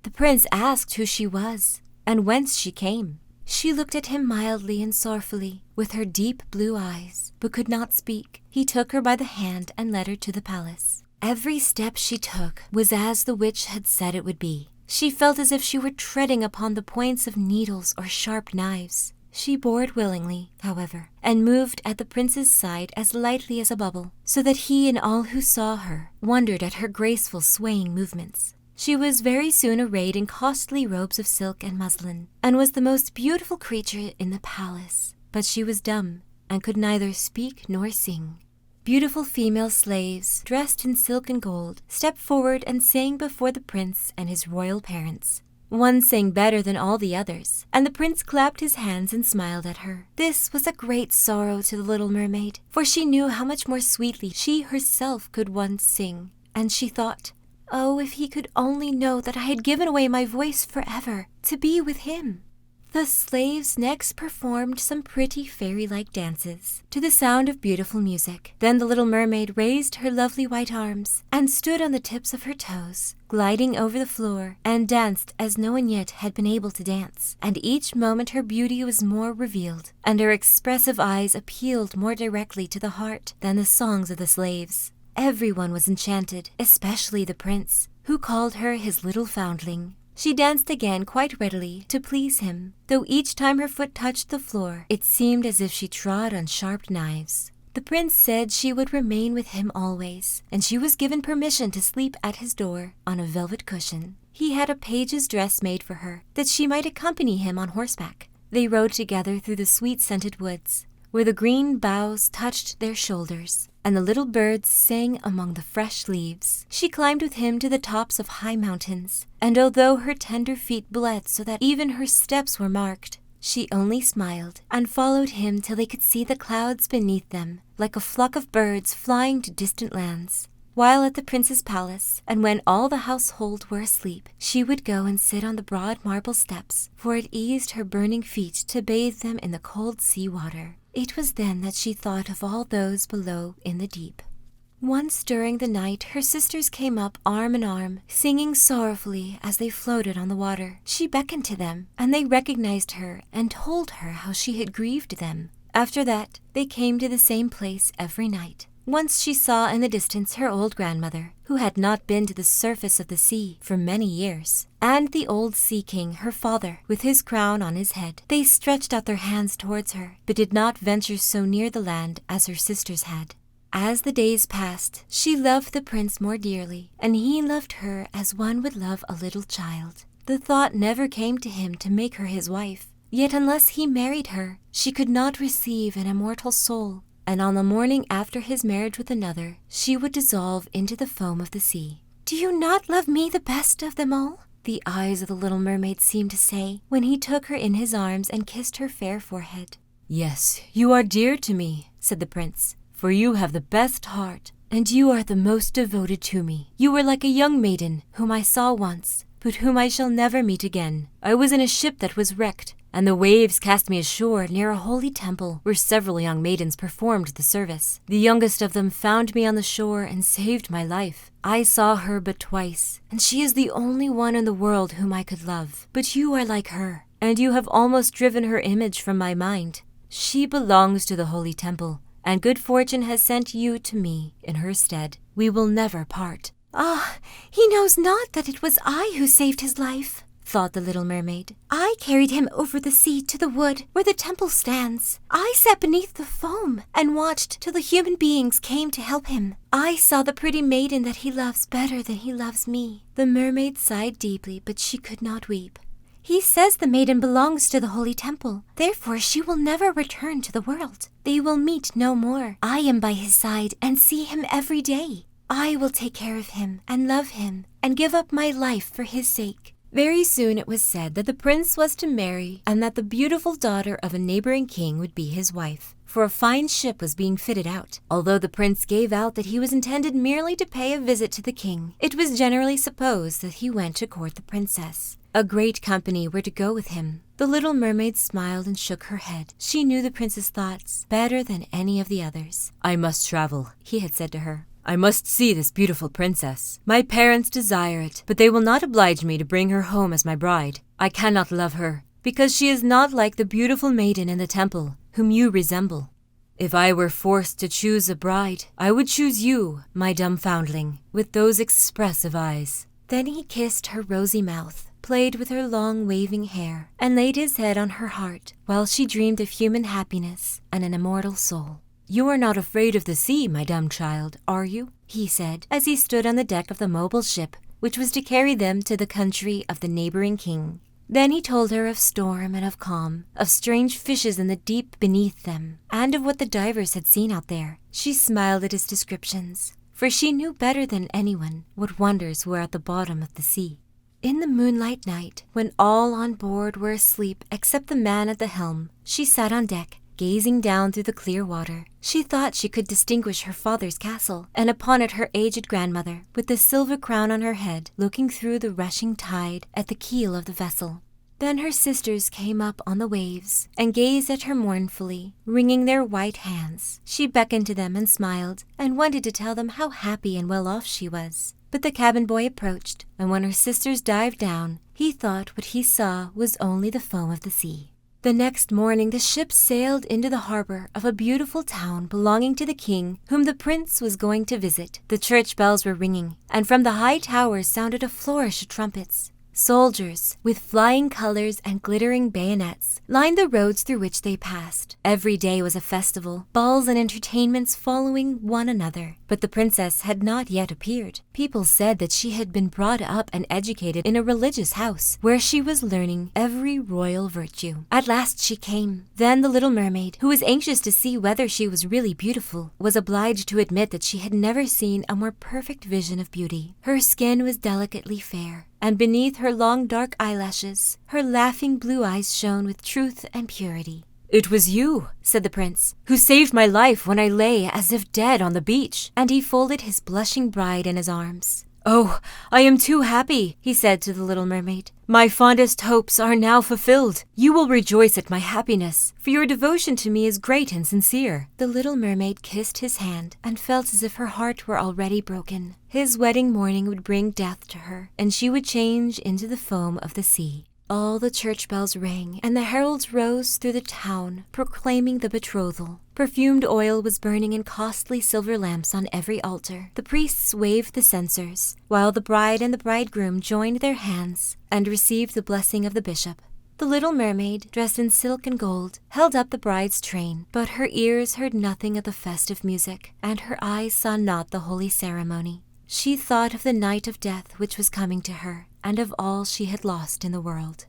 The prince asked who she was, and whence she came. She looked at him mildly and sorrowfully, with her deep blue eyes, but could not speak. He took her by the hand and led her to the palace. Every step she took was as the witch had said it would be. She felt as if she were treading upon the points of needles or sharp knives. She bore it willingly, however, and moved at the prince's side as lightly as a bubble, so that he and all who saw her wondered at her graceful swaying movements. She was very soon arrayed in costly robes of silk and muslin, and was the most beautiful creature in the palace. But she was dumb, and could neither speak nor sing. Beautiful female slaves, dressed in silk and gold, stepped forward and sang before the prince and his royal parents. One sang better than all the others, and the prince clapped his hands and smiled at her. This was a great sorrow to the little mermaid, for she knew how much more sweetly she herself could once sing, and she thought, "Oh, if he could only know that I had given away my voice forever to be with him." The slaves next performed some pretty fairy-like dances to the sound of beautiful music. Then the little mermaid raised her lovely white arms and stood on the tips of her toes, gliding over the floor, and danced as no one yet had been able to dance. And each moment her beauty was more revealed, and her expressive eyes appealed more directly to the heart than the songs of the slaves. Everyone was enchanted, especially the prince, who called her his little foundling. She danced again quite readily to please him, though each time her foot touched the floor, it seemed as if she trod on sharp knives. The prince said she would remain with him always, and she was given permission to sleep at his door on a velvet cushion. He had a page's dress made for her, that she might accompany him on horseback. They rode together through the sweet-scented woods, where the green boughs touched their shoulders, and the little birds sang among the fresh leaves. She climbed with him to the tops of high mountains, and although her tender feet bled so that even her steps were marked, she only smiled and followed him till they could see the clouds beneath them, like a flock of birds flying to distant lands. While at the prince's palace, and when all the household were asleep, she would go and sit on the broad marble steps, for it eased her burning feet to bathe them in the cold sea water. It was then that she thought of all those below in the deep. Once during the night her sisters came up arm in arm, singing sorrowfully as they floated on the water. She beckoned to them, and they recognized her and told her how she had grieved them. After that, they came to the same place every night. Once she saw in the distance her old grandmother, who had not been to the surface of the sea for many years, and the old sea king, her father, with his crown on his head. They stretched out their hands towards her, but did not venture so near the land as her sisters had. As the days passed, she loved the prince more dearly, and he loved her as one would love a little child. The thought never came to him to make her his wife, yet unless he married her, she could not receive an immortal soul, and on the morning after his marriage with another, she would dissolve into the foam of the sea. "Do you not love me the best of them all?" the eyes of the little mermaid seemed to say, when he took her in his arms and kissed her fair forehead. "Yes, you are dear to me," said the prince, "for you have the best heart, and you are the most devoted to me. You were like a young maiden whom I saw once, but whom I shall never meet again. I was in a ship that was wrecked, and the waves cast me ashore near a holy temple where several young maidens performed the service. The youngest of them found me on the shore and saved my life. I saw her but twice, and she is the only one in the world whom I could love. But you are like her, and you have almost driven her image from my mind. She belongs to the holy temple, and good fortune has sent you to me in her stead. We will never part." "Ah, he knows not that it was I who saved his life," thought the little mermaid. "I carried him over the sea to the wood where the temple stands. I sat beneath the foam and watched till the human beings came to help him. I saw the pretty maiden that he loves better than he loves me." The mermaid sighed deeply, but she could not weep. "He says the maiden belongs to the holy temple. Therefore she will never return to the world. They will meet no more. I am by his side and see him every day. I will take care of him and love him and give up my life for his sake." Very soon it was said that the prince was to marry, and that the beautiful daughter of a neighboring king would be his wife, for a fine ship was being fitted out. Although the prince gave out that he was intended merely to pay a visit to the king, it was generally supposed that he went to court the princess. A great company were to go with him. The little mermaid smiled and shook her head. She knew the prince's thoughts better than any of the others. "I must travel," he had said to her. "I must see this beautiful princess. My parents desire it, but they will not oblige me to bring her home as my bride. I cannot love her, because she is not like the beautiful maiden in the temple, whom you resemble. If I were forced to choose a bride, I would choose you, my dumb foundling, with those expressive eyes." Then he kissed her rosy mouth, played with her long waving hair, and laid his head on her heart while she dreamed of human happiness and an immortal soul. "You are not afraid of the sea, my dumb child, are you?" he said as he stood on the deck of the mobile ship, which was to carry them to the country of the neighboring king. Then he told her of storm and of calm, of strange fishes in the deep beneath them, and of what the divers had seen out there. She smiled at his descriptions, for she knew better than anyone what wonders were at the bottom of the sea. In the moonlight night, when all on board were asleep except the man at the helm, she sat on deck, gazing down through the clear water. She thought she could distinguish her father's castle, and upon it her aged grandmother, with the silver crown on her head, looking through the rushing tide at the keel of the vessel. Then her sisters came up on the waves and gazed at her mournfully, wringing their white hands. She beckoned to them and smiled, and wanted to tell them how happy and well off she was. But the cabin boy approached, and when her sisters dived down, he thought what he saw was only the foam of the sea. The next morning the ship sailed into the harbor of a beautiful town belonging to the king, whom the prince was going to visit. The church bells were ringing, and from the high towers sounded a flourish of trumpets. Soldiers, with flying colors and glittering bayonets, lined the roads through which they passed. Every day was a festival, balls and entertainments following one another. But the princess had not yet appeared. People said that she had been brought up and educated in a religious house, where she was learning every royal virtue. At last she came. Then the little mermaid, who was anxious to see whether she was really beautiful, was obliged to admit that she had never seen a more perfect vision of beauty. Her skin was delicately fair, and beneath her long dark eyelashes, her laughing blue eyes shone with truth and purity. "It was you," said the prince, "who saved my life when I lay as if dead on the beach." And he folded his blushing bride in his arms. "Oh, I am too happy," he said to the little mermaid. "My fondest hopes are now fulfilled. You will rejoice at my happiness, for your devotion to me is great and sincere." The little mermaid kissed his hand and felt as if her heart were already broken. His wedding morning would bring death to her, and she would change into the foam of the sea. All the church bells rang, and the heralds rose through the town, proclaiming the betrothal. Perfumed oil was burning in costly silver lamps on every altar. The priests waved the censers, while the bride and the bridegroom joined their hands and received the blessing of the bishop. The little mermaid, dressed in silk and gold, held up the bride's train, but her ears heard nothing of the festive music, and her eyes saw not the holy ceremony. She thought of the night of death which was coming to her, and of all she had lost in the world.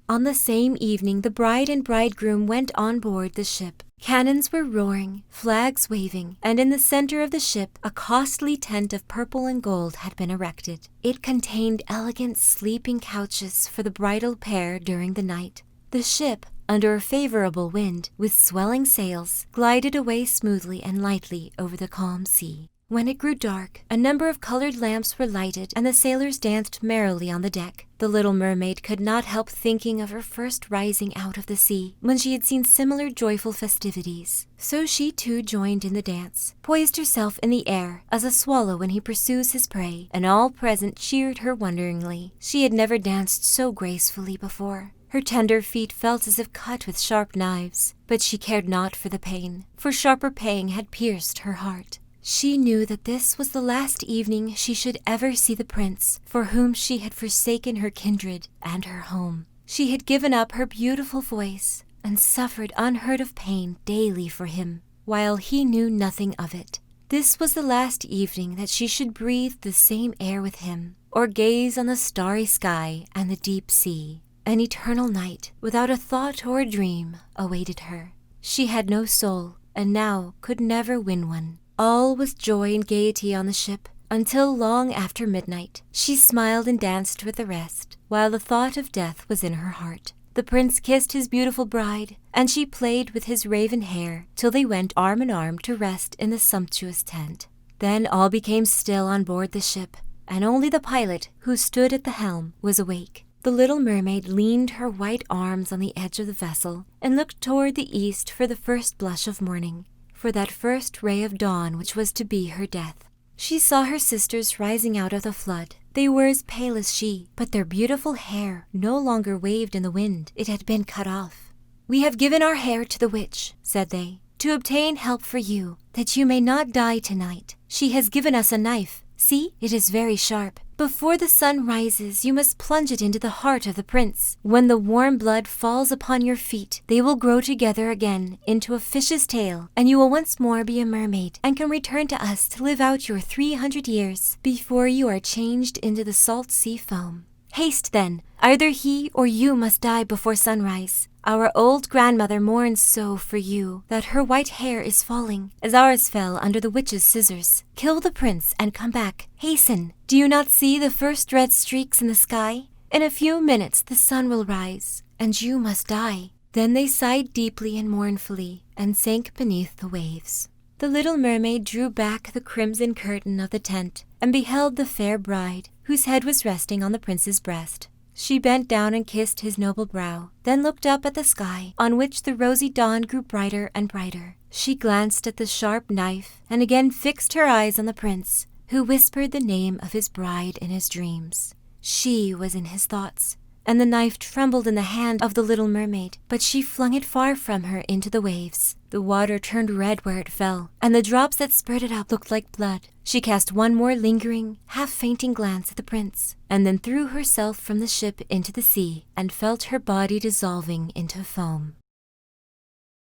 On the same evening the bride and bridegroom went on board the ship. Cannons were roaring, flags waving, and in the center of the ship a costly tent of purple and gold had been erected. It contained elegant sleeping couches for the bridal pair during the night. The ship, under a favorable wind, with swelling sails, glided away smoothly and lightly over the calm sea. When it grew dark, a number of colored lamps were lighted, and the sailors danced merrily on the deck. The little mermaid could not help thinking of her first rising out of the sea, when she had seen similar joyful festivities. So she too joined in the dance, poised herself in the air as a swallow when he pursues his prey, and all present cheered her wonderingly. She had never danced so gracefully before. Her tender feet felt as if cut with sharp knives, but she cared not for the pain, for sharper pang had pierced her heart. She knew that this was the last evening she should ever see the prince, for whom she had forsaken her kindred and her home. She had given up her beautiful voice and suffered unheard of pain daily for him, while he knew nothing of it. This was the last evening that she should breathe the same air with him, or gaze on the starry sky and the deep sea. An eternal night, without a thought or a dream, awaited her. She had no soul, and now could never win one. All was joy and gaiety on the ship, until long after midnight. She smiled and danced with the rest, while the thought of death was in her heart. The prince kissed his beautiful bride, and she played with his raven hair till they went arm in arm to rest in the sumptuous tent. Then all became still on board the ship, and only the pilot, who stood at the helm, was awake. The little mermaid leaned her white arms on the edge of the vessel and looked toward the east for the first blush of morning, for that first ray of dawn which was to be her death. She saw her sisters rising out of the flood. They were as pale as she, but their beautiful hair no longer waved in the wind. It had been cut off. "We have given our hair to the witch," said they, "to obtain help for you, that you may not die tonight. She has given us a knife, See, it is very sharp. Before the sun rises, you must plunge it into the heart of the prince. When the warm blood falls upon your feet, they will grow together again into a fish's tail, and you will once more be a mermaid and can return to us to live out your 300 years before you are changed into the salt sea foam. Haste then, either he or you must die before sunrise. Our old grandmother mourns so for you that her white hair is falling, as ours fell under the witch's scissors. Kill the prince and come back. Hasten. Do you not see the first red streaks in the sky? In a few minutes the sun will rise, and you must die. Then they sighed deeply and mournfully, and sank beneath the waves. The little mermaid drew back the crimson curtain of the tent, and beheld the fair bride, whose head was resting on the prince's breast. She bent down and kissed his noble brow, then looked up at the sky, on which the rosy dawn grew brighter and brighter. She glanced at the sharp knife, and again fixed her eyes on the prince, who whispered the name of his bride in his dreams. She was in his thoughts, and the knife trembled in the hand of the little mermaid, but she flung it far from her into the waves. The water turned red where it fell, and the drops that spurted up looked like blood. She cast one more lingering, half-fainting glance at the prince, and then threw herself from the ship into the sea, and felt her body dissolving into foam.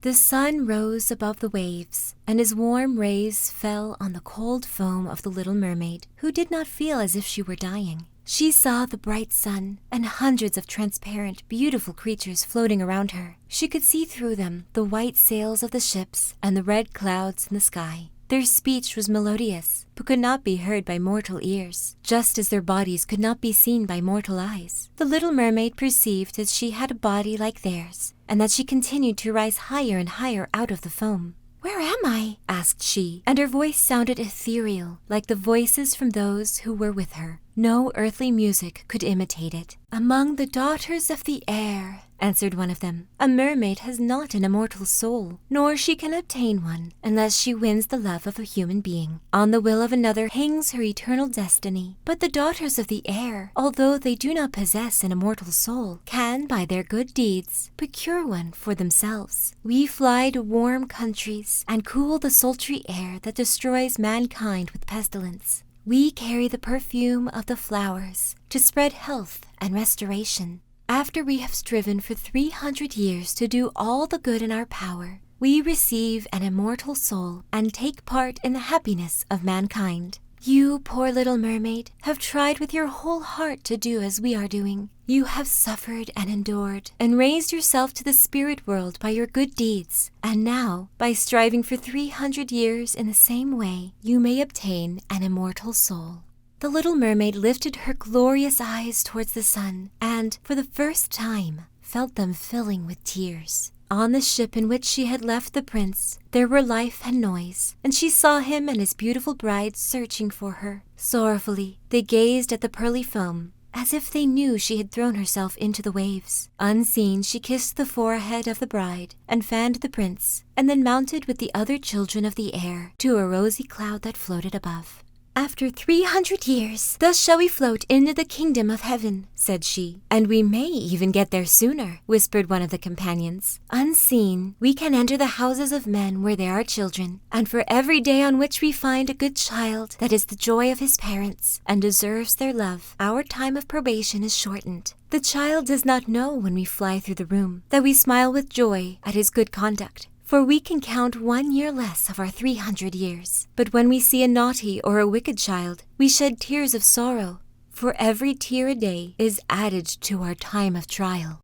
The sun rose above the waves, and his warm rays fell on the cold foam of the little mermaid, who did not feel as if she were dying. She saw the bright sun and hundreds of transparent, beautiful creatures floating around her. She could see through them the white sails of the ships and the red clouds in the sky. Their speech was melodious, but could not be heard by mortal ears, just as their bodies could not be seen by mortal eyes. The little mermaid perceived that she had a body like theirs, and that she continued to rise higher and higher out of the foam. "Where am I?" asked she, and her voice sounded ethereal, like the voices from those who were with her. No earthly music could imitate it. "Among the daughters of the air," answered one of them. "A mermaid has not an immortal soul, nor she can obtain one unless she wins the love of a human being. On the will of another hangs her eternal destiny. But the daughters of the air, although they do not possess an immortal soul, can, by their good deeds, procure one for themselves. We fly to warm countries and cool the sultry air that destroys mankind with pestilence. We carry the perfume of the flowers to spread health and restoration. After we have striven for 300 years to do all the good in our power, we receive an immortal soul and take part in the happiness of mankind. You, poor little mermaid, have tried with your whole heart to do as we are doing. You have suffered and endured, and raised yourself to the spirit world by your good deeds. And now, by striving for 300 years in the same way, you may obtain an immortal soul." The little mermaid lifted her glorious eyes towards the sun, and, for the first time, felt them filling with tears. On the ship in which she had left the prince, there were life and noise, and she saw him and his beautiful bride searching for her. Sorrowfully, they gazed at the pearly foam, as if they knew she had thrown herself into the waves. Unseen, she kissed the forehead of the bride and fanned the prince, and then mounted with the other children of the air to a rosy cloud that floated above. "After 300 years, thus shall we float into the kingdom of heaven," said she. "And we may even get there sooner," whispered one of the companions. "Unseen, we can enter the houses of men where there are children, and for every day on which we find a good child that is the joy of his parents and deserves their love, our time of probation is shortened. The child does not know when we fly through the room that we smile with joy at his good conduct, for we can count 1 year less of our 300 years. But when we see a naughty or a wicked child, we shed tears of sorrow, for every tear a day is added to our time of trial."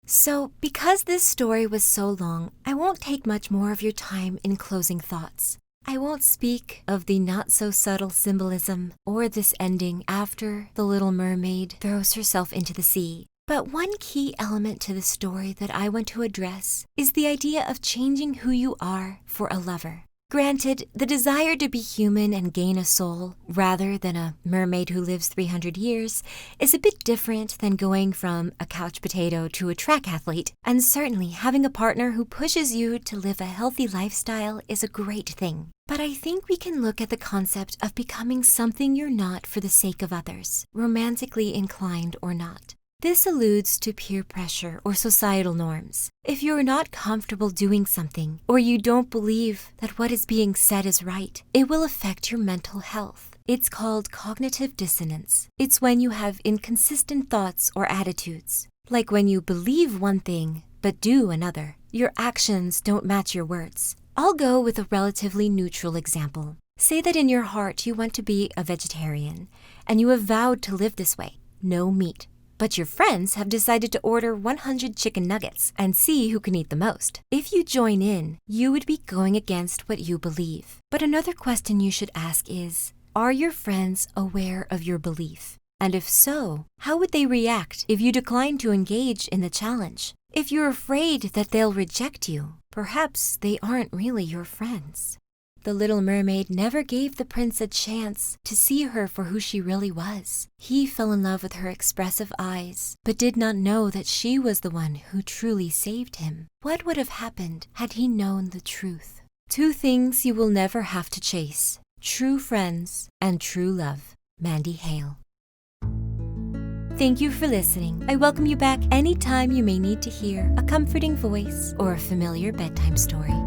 So, because this story was so long, I won't take much more of your time in closing thoughts. I won't speak of the not-so-subtle symbolism or this ending after the little mermaid throws herself into the sea. But one key element to the story that I want to address is the idea of changing who you are for a lover. Granted, the desire to be human and gain a soul, rather than a mermaid who lives 300 years, is a bit different than going from a couch potato to a track athlete. And certainly having a partner who pushes you to live a healthy lifestyle is a great thing. But I think we can look at the concept of becoming something you're not for the sake of others, romantically inclined or not. This alludes to peer pressure or societal norms. If you're not comfortable doing something, or you don't believe that what is being said is right, it will affect your mental health. It's called cognitive dissonance. It's when you have inconsistent thoughts or attitudes, like when you believe one thing but do another. Your actions don't match your words. I'll go with a relatively neutral example. Say that in your heart you want to be a vegetarian, and you have vowed to live this way, no meat. But your friends have decided to order 100 chicken nuggets and see who can eat the most. If you join in, you would be going against what you believe. But another question you should ask is, are your friends aware of your belief? And if so, how would they react if you decline to engage in the challenge? If you're afraid that they'll reject you, perhaps they aren't really your friends. The Little Mermaid never gave the prince a chance to see her for who she really was. He fell in love with her expressive eyes, but did not know that she was the one who truly saved him. What would have happened had he known the truth? 2 things you will never have to chase: true friends and true love. Mandy Hale. Thank you for listening. I welcome you back anytime you may need to hear a comforting voice or a familiar bedtime story.